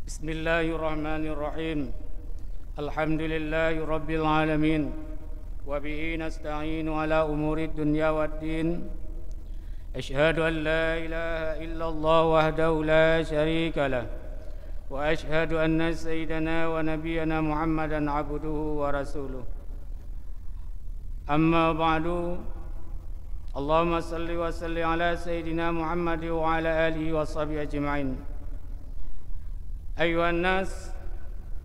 Bismillahirrahmanirrahim. Alhamdulillahi rabbil alamin. Wa bihi nasta'inu ala umuri dunya waddin. Ashhadu an la ilaha illallah wahdahu la syarika lah. Wa ashhadu anna sayyidana wa nabiyyana Muhammadan abduhu wa rasuluh. Amma ba'du. Allahumma salli wa salli ala sayyidina Muhammad wa ala alihi wa sahbihi ajma'in. Ayuhan nas,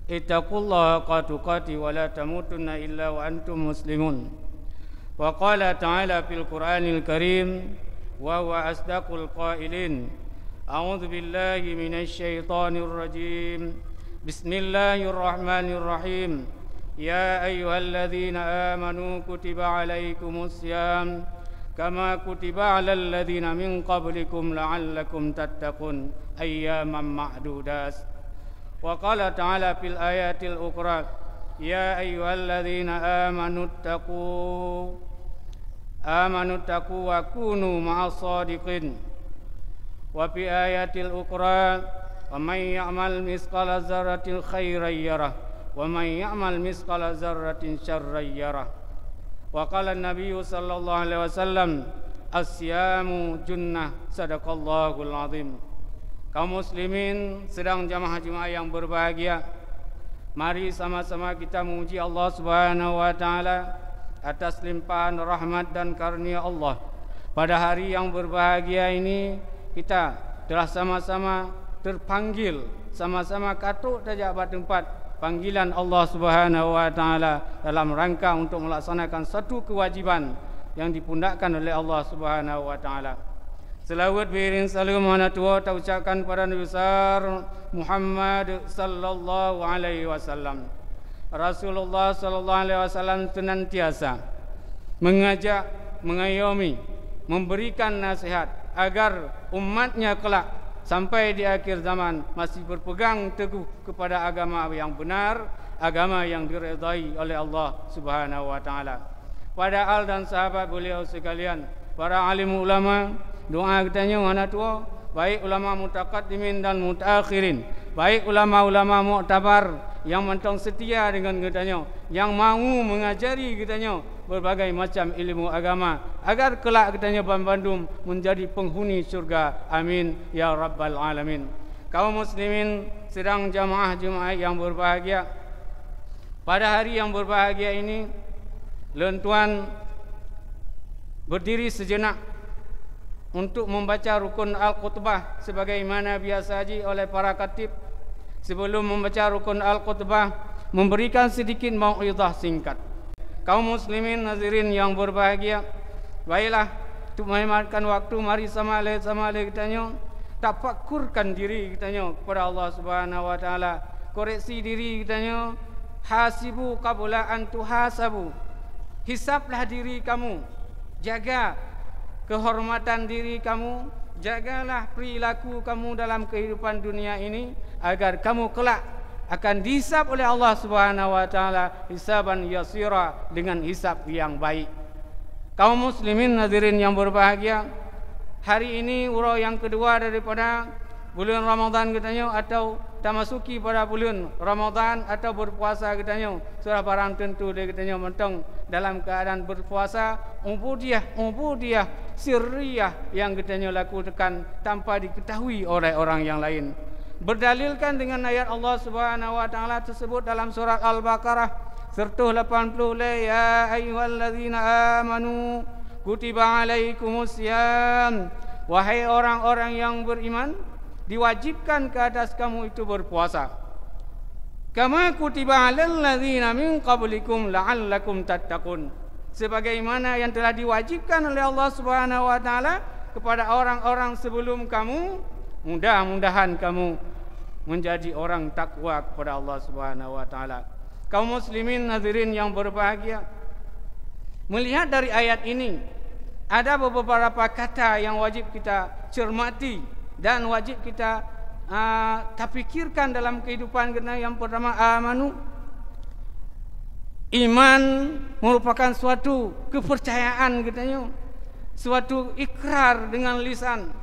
ittaqullaha haqqa tuqatih wa la tamutunna illa wa antum muslimun. Wa qala ta'ala fil Qur'anil Karim wa huwa asdaqul qailin. A'udzu billahi minasy syaithanir rajim. Bismillahirrahmanirrahim. Ya ayyuhalladzina amanu kutiba alaikumus syiyam kama kutiba alal ladzina min qablikum la'allakum tattaqun ayyaman ma'dudat. Wa qala ta'ala fil ayatil ukhra ya ayyuhalladzina amanu taqu wa kunu ma'as shadiqin. Wa fi ayatil ukhra wa may ya'mal mithqala dzarratin khairan yarah wa may ya'mal mithqala dzarratin syarran yarah. Wa qala an-nabiyyu sallallahu alaihi wasallam as-siyamu junnah, sadaqallahul azim. Kaum muslimin sedang jamaah-jamaah yang berbahagia, mari sama-sama kita memuji Allah Subhanahu wa taala atas limpahan rahmat dan karunia Allah. Pada hari yang berbahagia ini kita telah sama-sama terpanggil, sama-sama katuk tajak pada tempat panggilan Allah Subhanahu wa taala dalam rangka untuk melaksanakan satu kewajiban yang dipundakkan oleh Allah Subhanahu wa taala. Selawat beriring salam mana tua kita ucapkan pada Nabi besar Muhammad sallallahu alaihi wasallam. Rasulullah sallallahu alaihi wasallam senantiasa mengajak, mengayomi, memberikan nasihat agar umatnya kelak sampai di akhir zaman masih berpegang teguh kepada agama yang benar, agama yang diridai oleh Allah Subhanahu wa taala. Pada al dan sahabat beliau sekalian, para alim ulama, doa katanya mana tua, baik ulama mutaqaddimin dan mutaakhirin, baik ulama-ulama muktabar yang mentong setia dengan katanya, yang mahu mengajari katanya berbagai macam ilmu agama agar kelak katanya Bandung menjadi penghuni surga. Amin ya rabbal alamin. Kaum muslimin sedang jamaah-jemaah yang berbahagia, pada hari yang berbahagia ini lentuan berdiri sejenak untuk membaca rukun Al-Khutbah sebagaimana biasa haji oleh para khatib. Sebelum membaca rukun Al-Khutbah, memberikan sedikit mau'izah singkat. Kaum muslimin nazirin yang berbahagia, baiklah untuk menghematkan waktu, mari sama-sama kitanya tafakkurkan diri kitanya kepada Allah Subhanahu wa taala, koreksi diri kitanya, hasibu qabla an tuhasabu. Hisablah diri kamu, jaga kehormatan diri kamu, jagalah perilaku kamu dalam kehidupan dunia ini agar kamu kelak akan dihisab oleh Allah Subhanahu wa taala hisaban yasira, dengan hisab yang baik. Kaum muslimin hadirin yang berbahagia, hari ini urau yang kedua daripada bulan Ramadan katanya, atau tamasuki pada bulan Ramadan atau berpuasa katanya. Sudah barang tentu dia katanya mentong dalam keadaan berpuasa, ubudiyah sirriyah yang katanya lakukan tanpa diketahui oleh orang yang lain. Berdalilkan dengan ayat Allah Subhanahu wa taala tersebut dalam surat Al-Baqarah 180, ya ayyuhalladzina amanu kutiba alaikumus syiyam, wahai orang-orang yang beriman, diwajibkan ke atas kamu itu berpuasa. Kama kutiba alal ladzina min qablikum la'allakum tattaqun, sebagaimana yang telah diwajibkan oleh Allah Subhanahu wa taala kepada orang-orang sebelum kamu, mudah-mudahan kamu menjadi orang takwa kepada Allah Subhanahu wa taala. Kaum muslimin hadirin yang berbahagia, melihat dari ayat ini ada beberapa kata yang wajib kita cermati dan wajib kita terfikirkan dalam kehidupan kita. Yang pertama, amanu. Iman merupakan suatu kepercayaan katanya, suatu ikrar dengan lisan,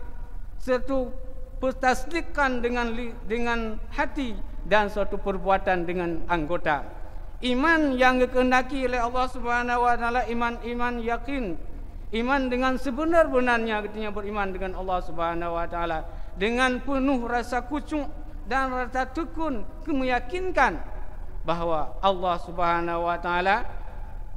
suatu bertasdikkan dengan hati dan suatu perbuatan dengan anggota. Iman yang dikehendaki oleh Allah Subhanahu wa taala iman yakin. Iman dengan sebenar-benarnya katanya beriman dengan Allah Subhanahu wa taala dengan penuh rasa khusyuk dan rasa tekun, meyakinkan bahawa Allah Subhanahu wa taala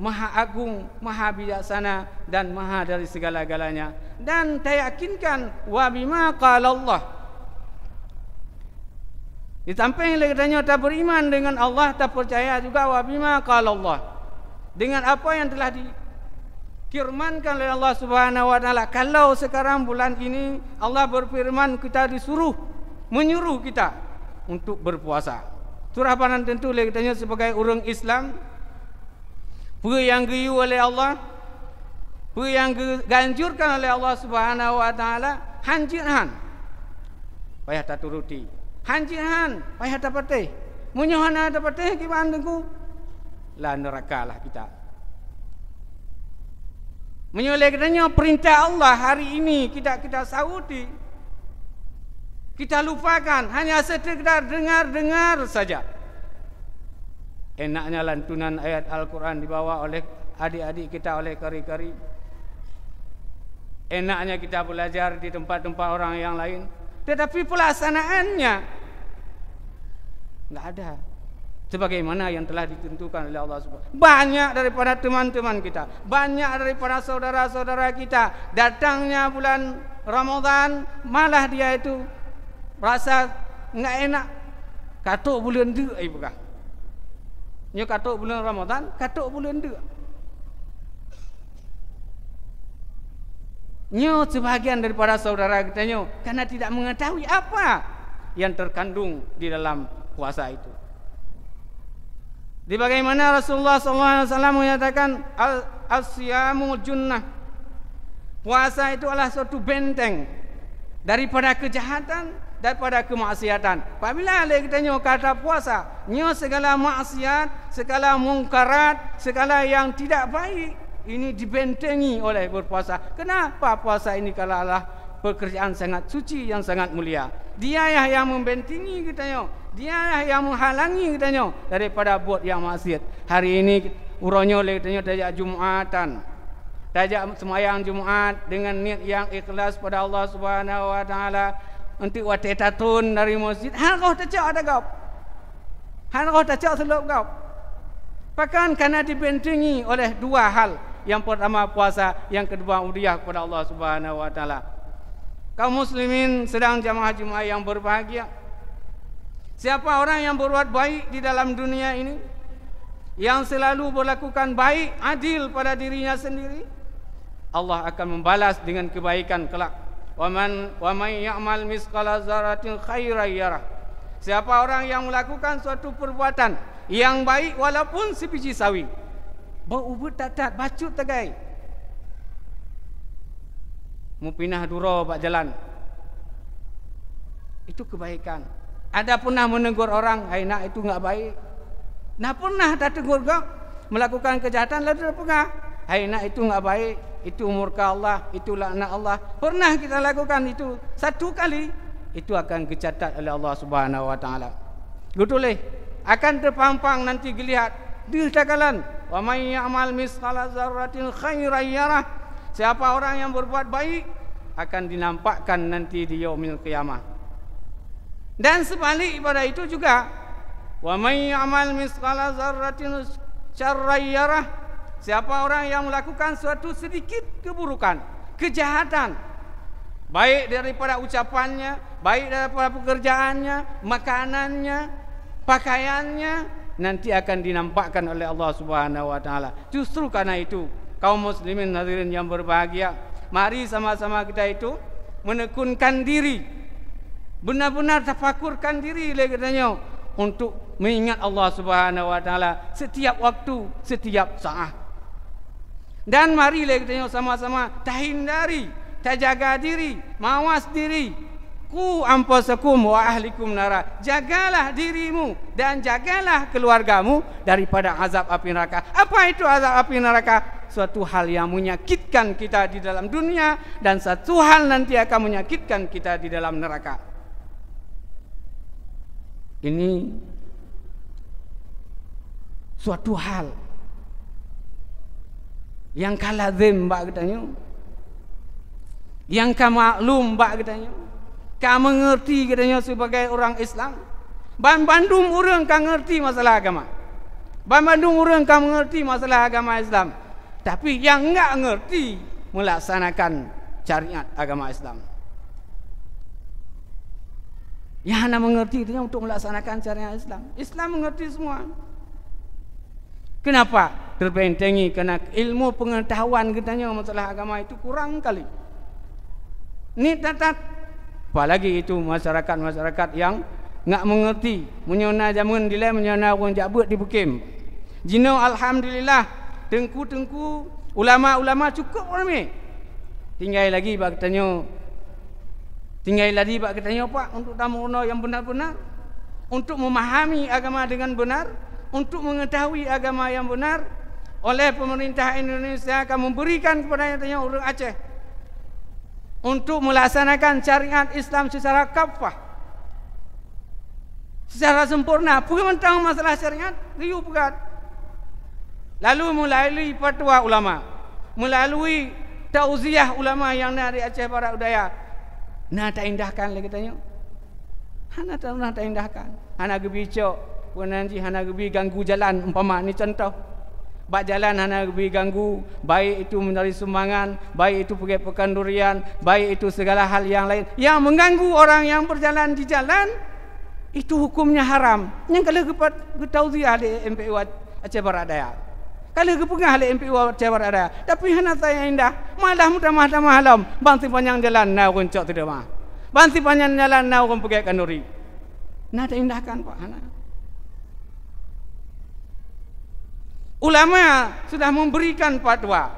Maha Agung, Maha Bijaksana dan Maha dari segala-galanya, dan teryakinkan wa bima qala Allah. Di samping katanya tak beriman dengan Allah, tak percaya juga wa bima qala Allah, dengan apa yang telah difirmankan oleh Allah Subhanahu wa taala. Kalau sekarang bulan ini Allah berfirman, kita menyuruh kita untuk berpuasa. Surah Panan tentu katanya sebagai orang Islam, apa yang diu oleh Allah, apa yang diganjurkan oleh Allah Subhanahu wa taala, hanjiran payah tak turuti, hanjiran payah tak patih, munyohana tak patih gimana ku lah neraka lah kita. Menyoleh katanya perintah Allah hari ini kita sauti, kita lupakan, hanya sekedar dengar saja. Enaknya lantunan ayat Al-Quran dibawa oleh adik-adik kita, oleh kari-kari. Enaknya kita belajar di tempat-tempat orang yang lain, tetapi pelaksanaannya enggak ada sebagaimana yang telah ditentukan oleh Allah Subhanahu. Banyak daripada teman-teman kita, banyak daripada saudara-saudara kita, datangnya bulan Ramadan malah dia itu rasa enggak enak. Katuk bulan 2 bukan. Nya katuk bulan Ramadan, katuk bulan 2. Nya sebahagian daripada saudara kita nyo karena tidak mengetahui apa yang terkandung di dalam puasa itu. Di bagaimana Rasulullah SAW menyatakan as-siyamu junnah. Puasa itu adalah suatu benteng daripada kejahatan, daripada kemaksiatan. Apabila kita kata puasa, segala maksiat, segala mungkarat, segala yang tidak baik ini dibentengi oleh berpuasa. Kenapa puasa ini kalau adalah pekerjaan sangat suci yang sangat mulia? Dia yang membentengi kita, dia yang menghalangi kita daripada buat yang maksiat. Hari ini uronyo kita tajak Jumatan, tajak sembahyang Jumat dengan niat yang ikhlas pada Allah Subhanahu wa taala. Untuk watetatun dari masjid, han kau tak ada kau, han kau tak selop kau. Bahkan karena dibentengi oleh dua hal, yang pertama puasa, yang kedua uriah kepada Allah Subhanahu wa taala. Kaum muslimin sedang jamaah yang berbahagia. Siapa orang yang berbuat baik di dalam dunia ini, yang selalu melakukan baik, adil pada dirinya sendiri, Allah akan membalas dengan kebaikan kelak. Wa man ya'mal misqala dzarratin khairan yarah. Siapa orang yang melakukan suatu perbuatan yang baik walaupun sebiji sawi, bau ubut tatat bacut tagai, mu pinah duro bak jalan, itu kebaikan. Ada pernah menegur orang, "Hai nak, itu enggak baik." Nah pernah tak tegur kau melakukan kejahatan, lalu pernah, "Hai nak, itu enggak baik, itu murka Allah, itu laknat Allah." Pernah kita lakukan itu satu kali, itu akan dicatat oleh Allah Subhanahu wa taala. Gutuleh akan terpampang nanti dilihat di takalan, "Wa may ya'mal misqala dzarratin khairan yarah." Siapa orang yang berbuat baik akan dinampakkan nanti di yaumil qiyamah. Dan sebalik pada itu juga, "Wa may ya'mal misqala dzarratin syarran yarah." Siapa orang yang melakukan suatu sedikit keburukan, kejahatan, baik daripada ucapannya, baik daripada pekerjaannya, makanannya, pakaiannya, nanti akan dinampakkan oleh Allah Subhanahu wa taala. Justru karena itu, kaum muslimin hadirin yang berbahagia, mari sama-sama kita itu menekunkan diri, benar-benar tafakurkan diri katanya untuk mengingat Allah Subhanahu wa taala setiap waktu, setiap saat. Dan mari kita sama-sama tahindari, terjaga diri, mawas diri. Ku anfusakum wa ahlikum nara. Jagalah dirimu dan jagalah keluargamu daripada azab api neraka. Apa itu azab api neraka? Suatu hal yang menyakitkan kita di dalam dunia dan satu hal nanti akan menyakitkan kita di dalam neraka. Ini suatu hal yang kalazim bak katanya, yang ka maklum bak katanya, ka mengerti katanya sebagai orang Islam. Bandung orang ka mengerti masalah agama. Bandung orang ka mengerti masalah agama Islam. Tapi yang enggak mengerti melaksanakan syariat agama Islam. Yang hanya mengerti itu untuk melaksanakan syariat Islam. Islam mengerti semua. Kenapa? Terbentengi kerana ilmu pengetahuan katanya masalah agama itu kurang kali. Ni tatat. Apalagi itu masyarakat-masyarakat yang enggak mengerti. Menyona zaman dilai menyona orang jabut di Bukim. Jino alhamdulillah tengku-tengku ulama-ulama cukup ramai. Tinggal lagi bak katanya. Tinggal lagi bak katanya Pak untuk tamu yang benar-benar, untuk memahami agama dengan benar, untuk mengetahui agama yang benar. Oleh pemerintah Indonesia akan memberikan kepada orang Aceh untuk melaksanakan syariat Islam secara kafah, secara sempurna. Bukan tentang masalah syariat, riuh pegat. Lalu melalui fatwa ulama, melalui tauziah ulama yang ada di Aceh Barat Udaya. Nah tak indahkan lagi tanya. Hana tak indahkan. Hana gebi cok, pun nanti hana gebi ganggu jalan umpama ni contoh. Bak jalan hana gebi ganggu, baik itu mencari sumbangan, baik itu pergi pekan durian, baik itu segala hal yang lain yang mengganggu orang yang berjalan di jalan, itu hukumnya haram. Yang kalau kepat tauziah di MPU Aceh Barat Daya. Kalau kepengah le MPU Aceh Barat Daya, tapi hana saya indah, malah mudah malam, banti panjang jalan na orang cok tidak mah. Banti panjang jalan na orang pergi kanduri. Nah tak indahkan Pak hana. Ulama sudah memberikan fatwa.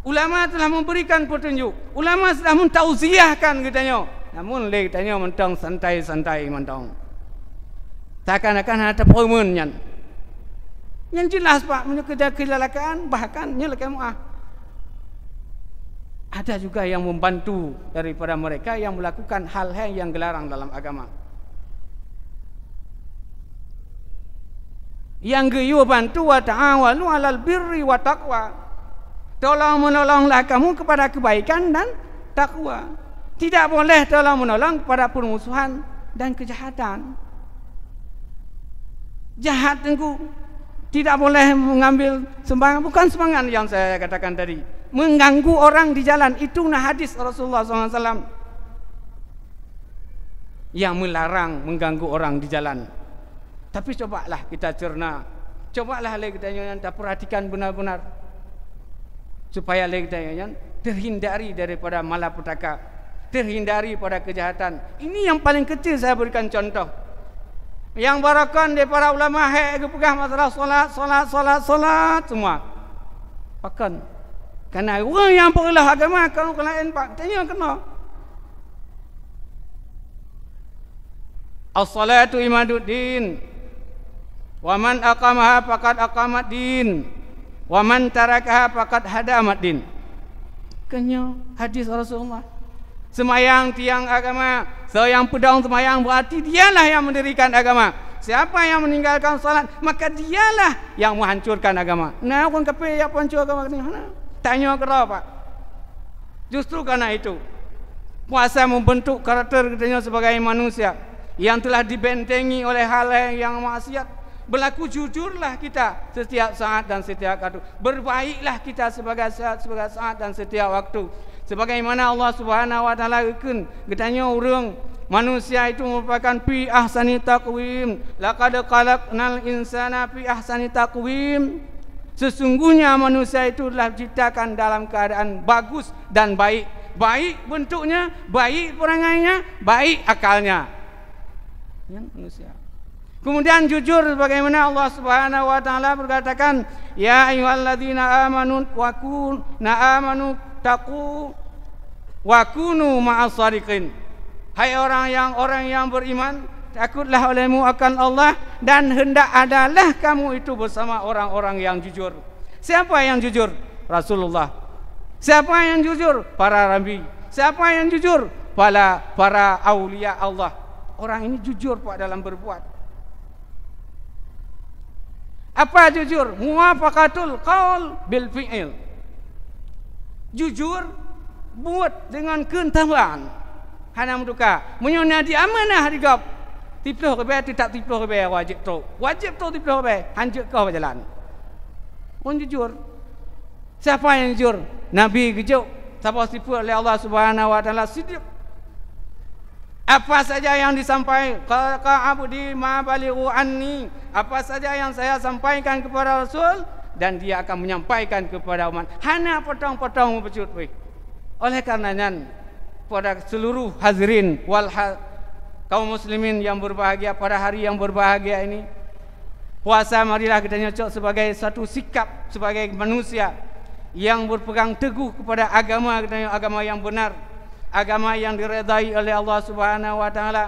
Ulama telah memberikan petunjuk. Ulama sudah mentauziahkan katanya. Namun le katanya mentang santai-santai mentang. Takkan-akan ada permenyan. Yang jelas Pak, menyukai kelelakaan, bahkan nyalakan mu'ah. Ada juga yang membantu daripada mereka yang melakukan hal-hal yang dilarang dalam agama. Yang geyu bantu wa ta'awalu 'alal birri wa taqwa. Tolong menolonglah kamu kepada kebaikan dan takwa. Tidak boleh tolong menolong kepada permusuhan dan kejahatan. Jahat tengku. Tidak boleh mengambil sumbangan, bukan sumbangan yang saya katakan tadi. Mengganggu orang di jalan, itu hadis Rasulullah SAW yang melarang mengganggu orang di jalan. Tapi cobalah kita cerna, cobalah kita perhatikan benar-benar supaya kita terhindari daripada malapetaka, terhindari pada kejahatan. Ini yang paling kecil saya berikan contoh. Yang barakan daripada ulama pegang masalah solat semua. Pakan. Karena orang yang perilah agama kalau kelain Pak, tanya kena. As-salatu imaduddin. Wa man aqamaha faqad aqamat din. Wa man tarakaha faqad hadamat din. Kenya hadis Rasulullah. Semayang tiang agama, yang pedang semayang berarti dialah yang mendirikan agama. Siapa yang meninggalkan salat, maka dialah yang menghancurkan agama. Nah, orang kafir yang hancur agama ni mana? Tanya kerana Pak. Justru karena itu puasa membentuk karakter kita sebagai manusia yang telah dibentengi oleh hal yang maksiat. Berlaku jujurlah kita setiap saat dan setiap waktu. Berbaiklah kita sebagai saat dan setiap waktu. Sebagaimana Allah Subhanahu wa taala katanya orang manusia itu merupakan fi ahsani taqwim. Laqad khalaqnal insana fi ahsani taqwim. Sesungguhnya manusia itu telah diciptakan dalam keadaan bagus dan baik. Baik bentuknya, baik perangainya, baik akalnya. Ya, manusia. Kemudian jujur sebagaimana Allah Subhanahu wa taala berkatakan, ya ayyuhalladzina amanu taqu wa kunu ma'as shadiqin. Hai orang yang beriman, takutlah olehmu akan Allah dan hendak adalah kamu itu bersama orang-orang yang jujur. Siapa yang jujur? Rasulullah. Siapa yang jujur? Para nabi. Siapa yang jujur? Para aulia Allah. orang ini jujur Pak dalam berbuat. Apa jujur? Muwafaqatul qaul bil fi'il. Jujur buat dengan kentalan. Hana muduka menyona di amanah digap. Tiploh ke tak tiploh ke wajib tu. Wajib tu tiploh ke hanjut kau berjalan. Pun jujur. Siapa yang jujur? Nabi kejuk. Siapa sifu oleh Allah Subhanahu wa taala siddiq. Apa saja yang disampaikan ka abdi ma balighu anni, apa saja yang saya sampaikan kepada Rasul dan dia akan menyampaikan kepada umat. Hana potong-potong becut we. Oleh karenanya pada seluruh hadirin kaum muslimin yang berbahagia pada hari yang berbahagia ini, puasa marilah kita nyocok sebagai satu sikap sebagai manusia yang berpegang teguh kepada agama yang benar, agama yang diredai oleh Allah Subhanahu wa taala.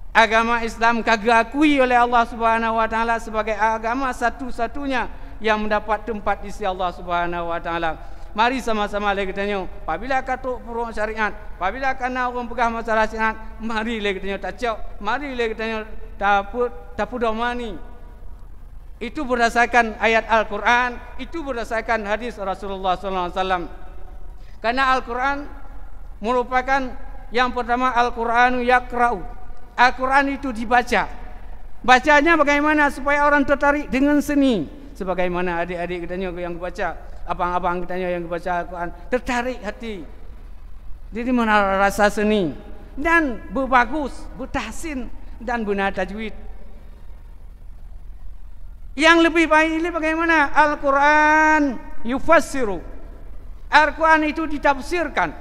Agama Islam kagakui oleh Allah Subhanahu wa taala sebagai agama satu-satunya yang mendapat tempat di sisi Allah Subhanahu wa taala. Mari sama-sama kita tanya, apabila katuk puruk syariat, apabila kana orang pegah masalah syariat, mari kita tanya tacok, mari kita tanya tapud domani. Itu berdasarkan ayat Al-Quran, itu berdasarkan hadis Rasulullah sallallahu alaihi wasallam. Karena Al-Quran merupakan yang pertama, Al-Quranu yaqra'u. Al-Quran itu dibaca. Bacanya bagaimana supaya orang tertarik dengan seni. Sebagaimana adik-adik katanya yang baca, abang-abang katanya yang baca Al-Quran, tertarik hati. Jadi mana rasa seni dan berbagus, bertahsin dan benar tajwid. Yang lebih baik ini bagaimana? Al-Quran yufassiru. Al-Quran itu ditafsirkan.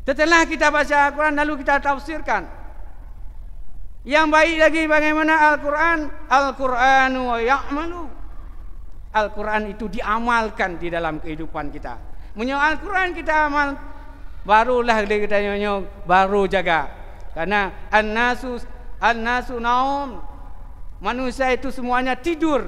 Setelah kita baca Al-Quran lalu kita tafsirkan. Yang baik lagi bagaimana Al-Quran? Al-Quranu wa ya'malu. Al-Quran itu diamalkan di dalam kehidupan kita. Menyo Al-Quran kita amal, barulah kita nyonya baru jaga. Karena an-nasu naum. Manusia itu semuanya tidur,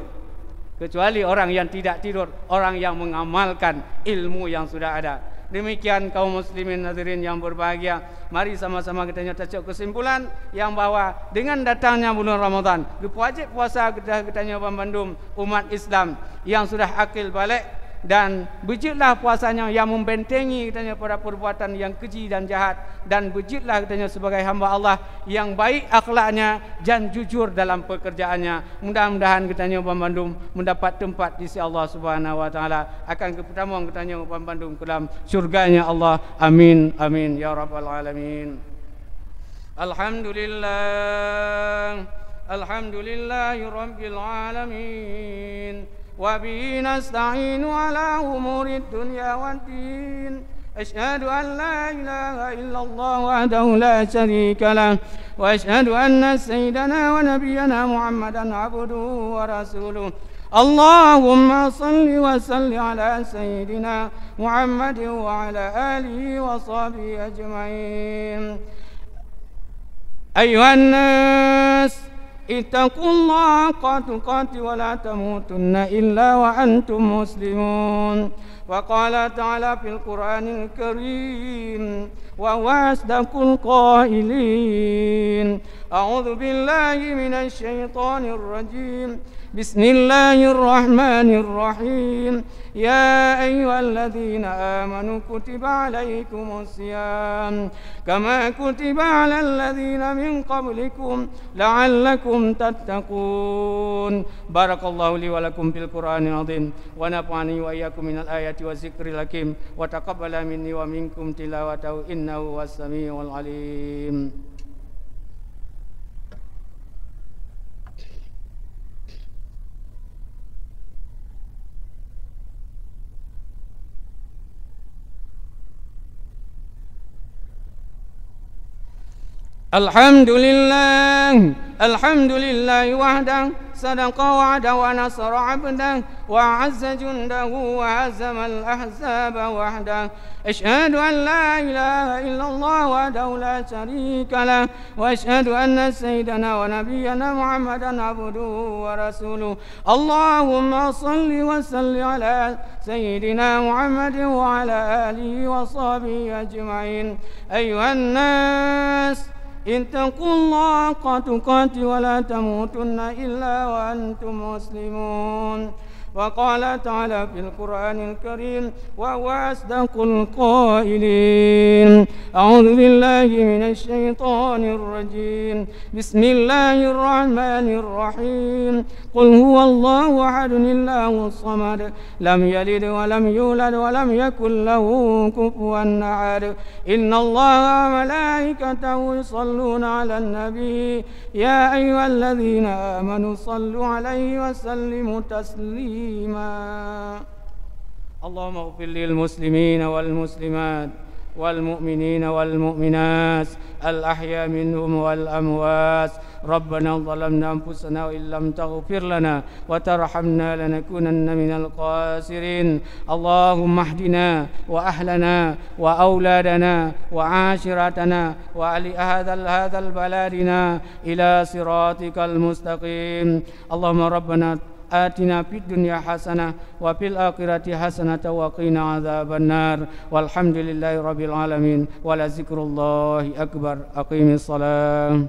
kecuali orang yang tidak tidur, orang yang mengamalkan ilmu yang sudah ada. Demikian kaum muslimin hadirin yang berbahagia, mari sama-sama kita nyocok kesimpulan yang bahwa dengan datangnya bulan Ramadan, wajib puasa kita nyoba Bandung umat Islam yang sudah akil balik, dan bejitlah puasanya yang membentengi katanya pada perbuatan yang keji dan jahat, dan bejitlah katanya sebagai hamba Allah yang baik akhlaknya dan jujur dalam pekerjaannya. Mudah-mudahan katanya Bandung mendapat tempat di sisi Allah Subhanahu wa taala, akan kepertemuan katanya Bandung ke dalam surganya Allah. Amin amin ya rabbal alamin. Alhamdulillah, alhamdulillahirabbil alamin. وبه نستعين على أمور الدنيا والدين. أشهد أن لا إله إلا الله وحده لا شريك له، وأشهد أن سيدنا ونبينا محمدا عبده ورسوله. اللهم صل وسلم على سيدنا محمد وعلى آله وصحبه أجمعين. أيها الناس اتقوا الله حق تقاته ولا تموتن إلا وأنتم مسلمون. وقال تعالى في القرآن الكريم وهو أصدق القائلين: أعوذ بالله من الشيطان الرجيم. بسم الله الرحمن الرحيم. يا أيها الذين آمنوا كتب عليكم الصيام كما كتب على الذين من قبلكم لعلكم تتقون. بارك الله لي ولكم في القرآن العظيم، ونفعني وإياكم من الآيات والذكر الحكيم، وتقبل مني ومنكم تلاوته إنه هو السميع العليم. Alhamdulillah الحمد لله وحده صدق وعده ونصر عبده وأعز جنده وهزم الأحزاب وحده أشهد أن لا إله إلا الله وحده لا شريك له وأشهد أن سيدنا ونبينا محمدا عبده ورسوله اللهم صل وسلم على سيدنا محمد وعلى آله وصحبه أجمعين أيها الناس اتقوا الله حق تقاته ولا تموتن إلا وأنتم مسلمون وقال تعالى في القرآن الكريم وهو أصدق القائلين أعوذ بالله من الشيطان الرجيم بسم الله الرحمن الرحيم قل هو الله أحد الله الصمد لم يلد ولم يولد ولم يكن له كفوا أحد إن الله وملائكته يصلون على النبي يا أيها الذين آمنوا صلوا عليه وسلموا تسليما اللهم اغفر للمسلمين والمسلمات والمؤمنين والمؤمنات الأحياء منهم والأموات ربنا ظلمنا أنفسنا وإن لم تغفر لنا وترحمنا لنكونن من الخاسرين اللهم اهدنا وأهلنا وأولادنا وعاشرتنا وأهل هذا البلدنا إلى صراطك المستقيم اللهم ربنا آتنا في الدنيا حسنة وفي الآخرة حسنة وقنا عذاب النار والحمد لله رب العالمين ولذكر الله أكبر أقيم الصلاة